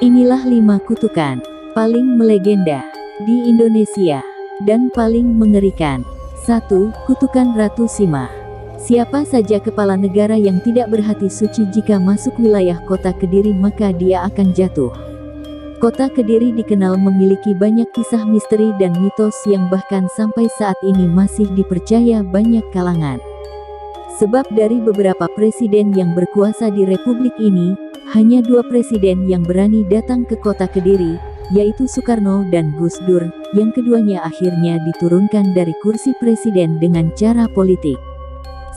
Inilah 5 kutukan paling melegenda di Indonesia dan paling mengerikan. 1. Kutukan Ratu Sima. Siapa saja kepala negara yang tidak berhati suci jika masuk wilayah kota Kediri maka dia akan jatuh. Kota Kediri dikenal memiliki banyak kisah misteri dan mitos yang bahkan sampai saat ini masih dipercaya banyak kalangan. Sebab dari beberapa presiden yang berkuasa di Republik ini, hanya 2 presiden yang berani datang ke kota Kediri, yaitu Soekarno dan Gus Dur, yang keduanya akhirnya diturunkan dari kursi presiden dengan cara politik.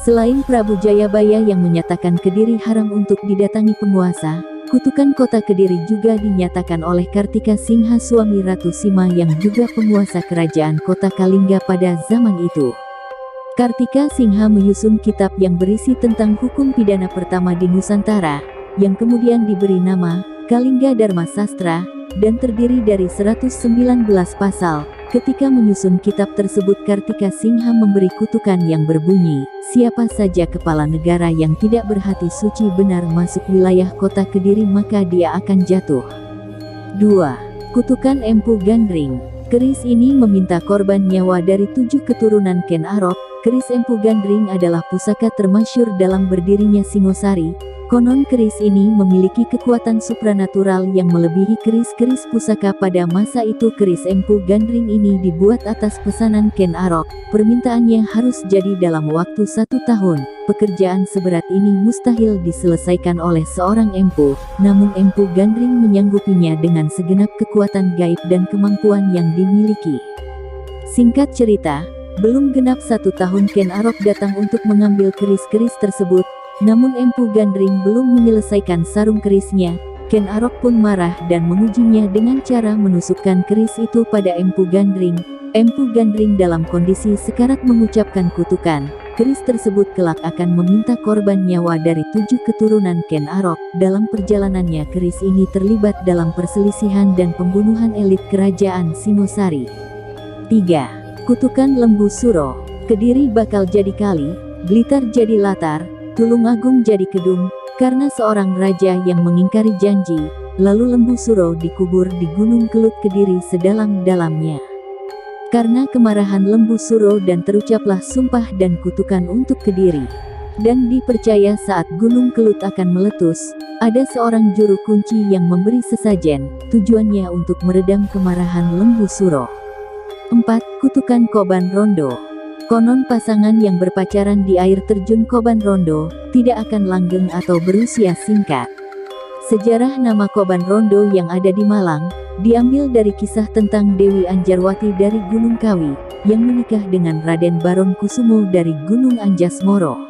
Selain Prabu Jayabaya yang menyatakan Kediri haram untuk didatangi penguasa, kutukan kota Kediri juga dinyatakan oleh Kartika Singha suami Ratu Sima yang juga penguasa kerajaan kota Kalingga pada zaman itu. Kartika Singha menyusun kitab yang berisi tentang hukum pidana pertama di Nusantara, yang kemudian diberi nama Kalingga Dharma Sastra, dan terdiri dari 119 pasal. Ketika menyusun kitab tersebut Kartika Singha memberi kutukan yang berbunyi, siapa saja kepala negara yang tidak berhati suci benar masuk wilayah kota Kediri maka dia akan jatuh. 2. Kutukan Empu Gandring. Keris ini meminta korban nyawa dari 7 keturunan Ken Arok. Keris Empu Gandring adalah pusaka termasyhur dalam berdirinya Singosari. Konon keris ini memiliki kekuatan supranatural yang melebihi keris-keris pusaka pada masa itu. Keris Empu Gandring ini dibuat atas pesanan Ken Arok. Permintaannya harus jadi dalam waktu 1 tahun. Pekerjaan seberat ini mustahil diselesaikan oleh seorang empu, namun Empu Gandring menyanggupinya dengan segenap kekuatan gaib dan kemampuan yang dimiliki. Singkat cerita, belum genap 1 tahun Ken Arok datang untuk mengambil keris-keris tersebut, namun Empu Gandring belum menyelesaikan sarung kerisnya. Ken Arok pun marah dan mengujinya dengan cara menusukkan keris itu pada Empu Gandring. Empu Gandring dalam kondisi sekarat mengucapkan kutukan. Keris tersebut kelak akan meminta korban nyawa dari 7 keturunan Ken Arok. Dalam perjalanannya keris ini terlibat dalam perselisihan dan pembunuhan elit kerajaan Singosari. 3. Kutukan Lembu Suro. Kediri bakal jadi kali, Blitar jadi latar, Tulungagung jadi kedung, karena seorang raja yang mengingkari janji, lalu Lembu Suro dikubur di Gunung Kelut Kediri sedalam-dalamnya. Karena kemarahan Lembu Suro dan terucaplah sumpah dan kutukan untuk Kediri. Dan dipercaya saat Gunung Kelut akan meletus, ada seorang juru kunci yang memberi sesajen, tujuannya untuk meredam kemarahan Lembu Suro. 4. Kutukan Koban Rondo. Konon pasangan yang berpacaran di air terjun Koban Rondo tidak akan langgeng atau berusia singkat. Sejarah nama Koban Rondo yang ada di Malang diambil dari kisah tentang Dewi Anjarwati dari Gunung Kawi yang menikah dengan Raden Baron Kusumo dari Gunung Anjasmoro.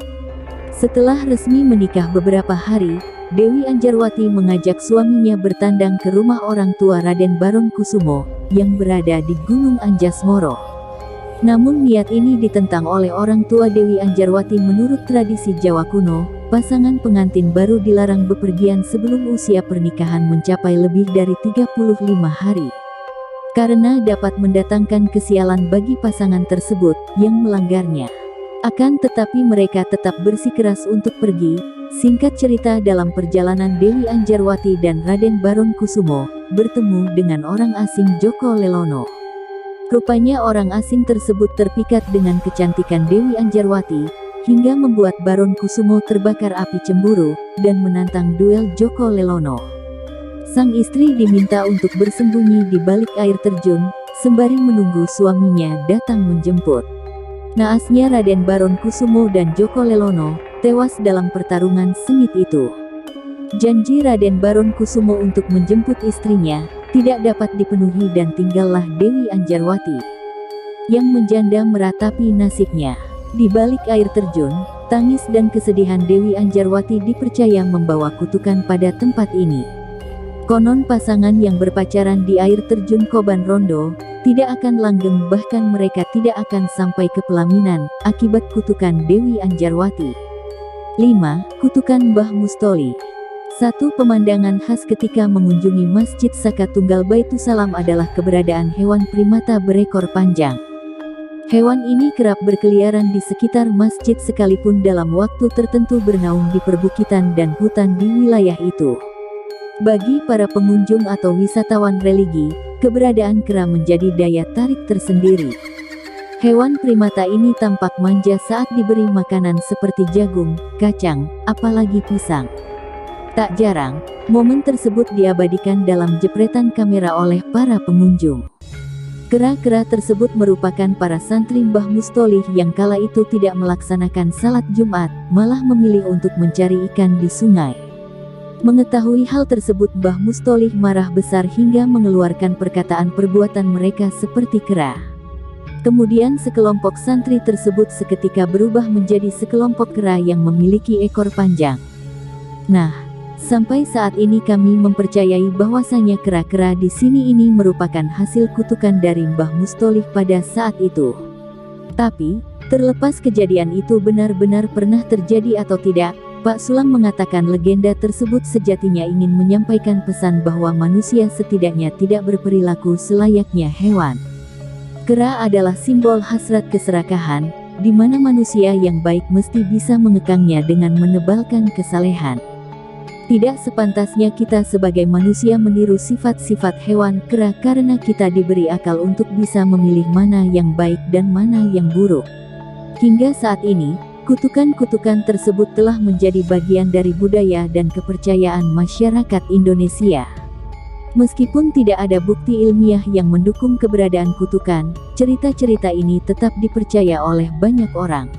Setelah resmi menikah beberapa hari, Dewi Anjarwati mengajak suaminya bertandang ke rumah orang tua Raden Baron Kusumo yang berada di Gunung Anjasmoro. Namun niat ini ditentang oleh orang tua Dewi Anjarwati. Menurut tradisi Jawa kuno, pasangan pengantin baru dilarang bepergian sebelum usia pernikahan mencapai lebih dari 35 hari. Karena dapat mendatangkan kesialan bagi pasangan tersebut yang melanggarnya. Akan tetapi mereka tetap bersikeras untuk pergi. Singkat cerita, dalam perjalanan Dewi Anjarwati dan Raden Baron Kusumo bertemu dengan orang asing Joko Lelono. Rupanya orang asing tersebut terpikat dengan kecantikan Dewi Anjarwati, hingga membuat Baron Kusumo terbakar api cemburu, dan menantang duel Joko Lelono. Sang istri diminta untuk bersembunyi di balik air terjun, sembari menunggu suaminya datang menjemput. Naasnya Raden Baron Kusumo dan Joko Lelono tewas dalam pertarungan sengit itu. Janji Raden Baron Kusumo untuk menjemput istrinya tidak dapat dipenuhi dan tinggallah Dewi Anjarwati yang menjanda meratapi nasibnya. Di balik air terjun, tangis dan kesedihan Dewi Anjarwati dipercaya membawa kutukan pada tempat ini. Konon pasangan yang berpacaran di air terjun Koban Rondo tidak akan langgeng, bahkan mereka tidak akan sampai ke pelaminan akibat kutukan Dewi Anjarwati. 5. Kutukan Mbah Mustoli. Satu pemandangan khas ketika mengunjungi Masjid Saka Tunggal Baitusalam adalah keberadaan hewan primata berekor panjang. Hewan ini kerap berkeliaran di sekitar masjid sekalipun dalam waktu tertentu bernaung di perbukitan dan hutan di wilayah itu. Bagi para pengunjung atau wisatawan religi, keberadaan kera menjadi daya tarik tersendiri. Hewan primata ini tampak manja saat diberi makanan seperti jagung, kacang, apalagi pisang. Tak jarang, momen tersebut diabadikan dalam jepretan kamera oleh para pengunjung. Kera-kera tersebut merupakan para santri Mbah Mustolih yang kala itu tidak melaksanakan salat Jumat, malah memilih untuk mencari ikan di sungai. Mengetahui hal tersebut, Mbah Mustolih marah besar hingga mengeluarkan perkataan perbuatan mereka seperti kera. Kemudian sekelompok santri tersebut seketika berubah menjadi sekelompok kera yang memiliki ekor panjang. Nah, sampai saat ini kami mempercayai bahwasanya kera-kera di sini ini merupakan hasil kutukan dari Mbah Mustolih pada saat itu. Tapi, terlepas kejadian itu benar-benar pernah terjadi atau tidak, Pak Sulam mengatakan legenda tersebut sejatinya ingin menyampaikan pesan bahwa manusia setidaknya tidak berperilaku selayaknya hewan. Kera adalah simbol hasrat keserakahan, di mana manusia yang baik mesti bisa mengekangnya dengan menebalkan kesalehan. Tidak sepantasnya kita sebagai manusia meniru sifat-sifat hewan kera karena kita diberi akal untuk bisa memilih mana yang baik dan mana yang buruk. Hingga saat ini, kutukan-kutukan tersebut telah menjadi bagian dari budaya dan kepercayaan masyarakat Indonesia. Meskipun tidak ada bukti ilmiah yang mendukung keberadaan kutukan, cerita-cerita ini tetap dipercaya oleh banyak orang.